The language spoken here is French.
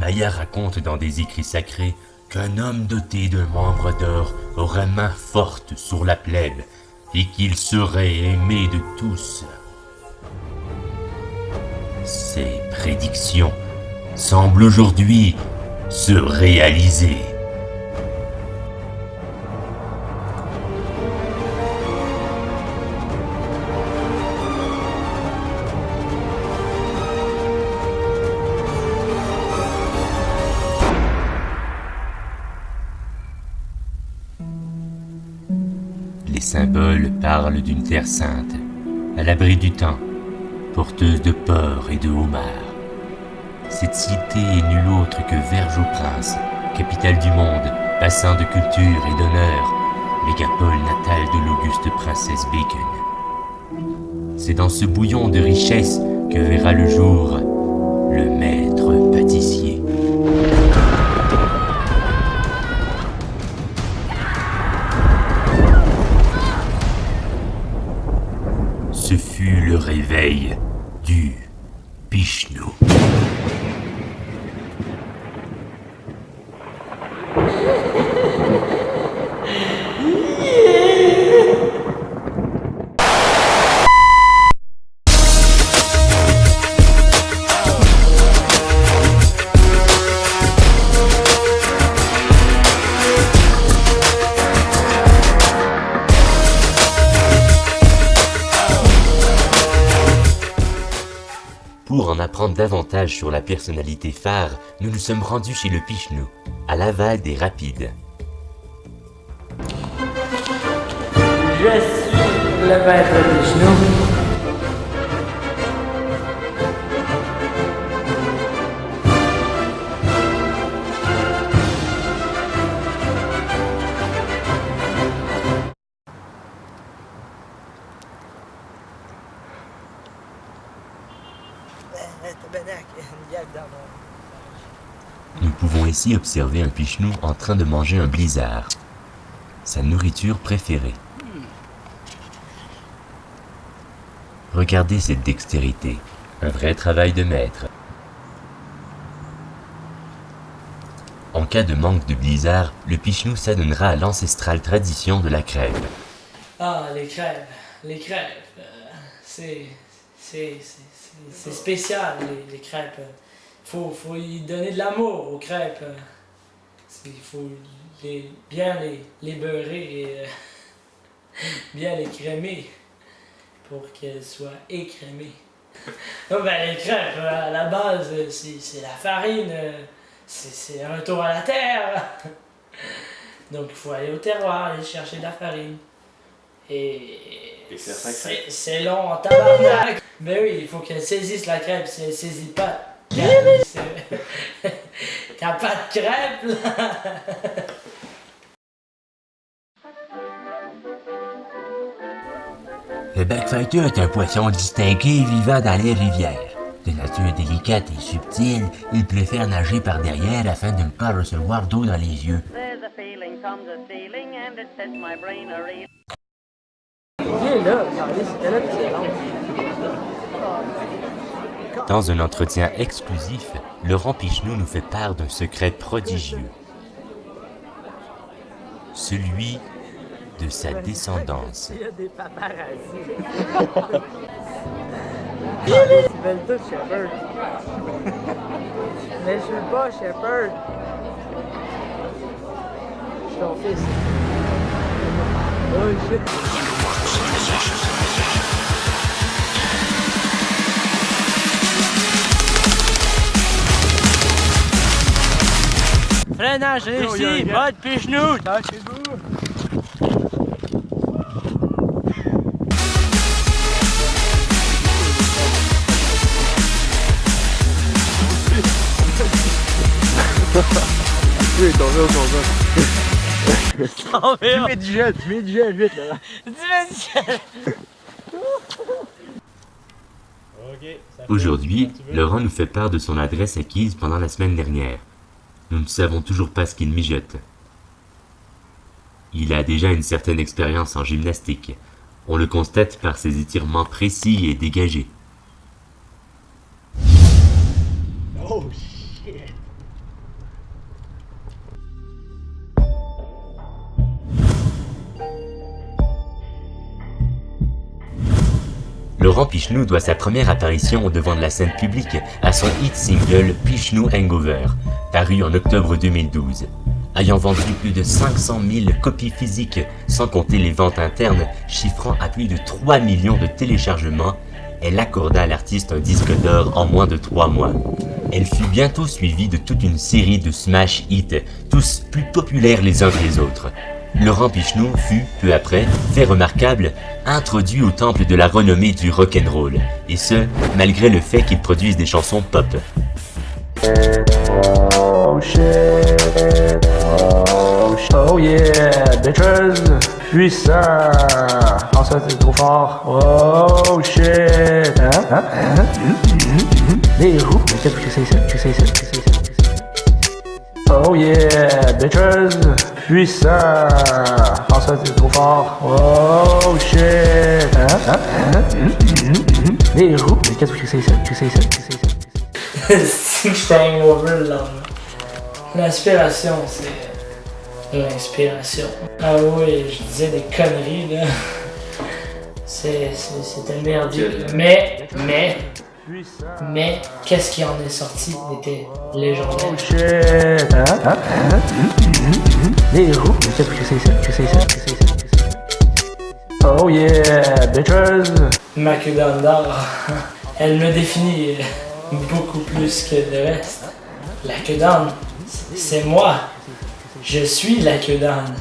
Maya raconte dans des écrits sacrés qu'un homme doté d'un membre d'or aurait main forte sur la plèbe et qu'il serait aimé de tous. Ces prédictions semblent aujourd'hui se réaliser. Les symboles parlent d'une terre sainte, à l'abri du temps, porteuse de porcs et de homards. Cette cité est nulle autre que Verge-au-Prince, capitale du monde, bassin de culture et d'honneur, mégapole natale de l'auguste princesse Bacon. C'est dans ce bouillon de richesse que verra le jour le maître pâtissier. Ce fut le réveil du Pichnou. Pour en apprendre davantage sur la personnalité phare, nous nous sommes rendus chez le Pichnou, à Laval des Rapides. Je suis le maître Pichnou. Nous pouvons ici observer un Pichnou en train de manger un blizzard, sa nourriture préférée. Regardez cette dextérité, un vrai travail de maître. En cas de manque de blizzard, le Pichnou s'adonnera à l'ancestrale tradition de la crêpe. Ah, les crêpes. C'est spécial, les crêpes. Faut y donner de l'amour aux crêpes. Il faut bien les beurrer et bien les crémer pour qu'elles soient écrémées. Non, ben, les crêpes, à la base, c'est la farine, c'est un retour à la terre. Donc il faut aller au terroir, aller chercher de la farine. Et c'est long en tabarnak. Ben oui, il faut qu'elle saisisse la crêpe. Si elle saisit pas, t'as pas de crêpe, là. Le backfighter est un poisson distingué vivant dans les rivières. De nature délicate et subtile, il préfère nager par derrière afin de ne pas recevoir d'eau dans les yeux. Dans un entretien exclusif, Laurent Pichnou nous fait part d'un secret prodigieux. Celui de sa descendance. Il y a des paparazzis. Ils veulent tout Shepherd. Mais je veux pas Shepherd. Je suis ton fils. Oh shit. Freinage réussi, mode Pichnou. Lâchez-vous. Il est tombé au combat. Tu mets du gel, vite là. Aujourd'hui, Laurent nous fait part de son adresse acquise pendant la semaine dernière. Nous ne savons toujours pas ce qu'il mijote. Il a déjà une certaine expérience en gymnastique. On le constate par ses étirements précis et dégagés. Oh shit! Laurent Picheneau doit sa première apparition au devant de la scène publique à son hit single Picheneau Hangover, paru en octobre 2012. Ayant vendu plus de 500 000 copies physiques, sans compter les ventes internes, chiffrant à plus de 3 millions de téléchargements, elle accorda à l'artiste un disque d'or en moins de 3 mois. Elle fut bientôt suivie de toute une série de smash hits, tous plus populaires les uns que les autres. Laurent Picheneau fut, peu après, fait remarquable, introduit au temple de la renommée du rock'n'roll, et ce, malgré le fait qu'il produise des chansons pop. Oh shit, oh yeah, bitches, puissant, oh ça c'est trop fort, oh shit, les roues, tu sais ça. Oh yeah, bitches, puissant, oh ça c'est trop fort, oh shit, les roues, tu sais ça. Si que j'étais hangover le lendemain. L'inspiration, c'est l'inspiration. Ah oui, je disais des conneries, là. C'était merdique. Mais, qu'est-ce qui en est sorti était légendaire. Oh shit, les roues, tu sais ça. Oh yeah, bitches. Ma queue d'âne d'or, elle me définit beaucoup plus que le reste. La queue d'âne, c'est moi. Je suis la queue d'âne.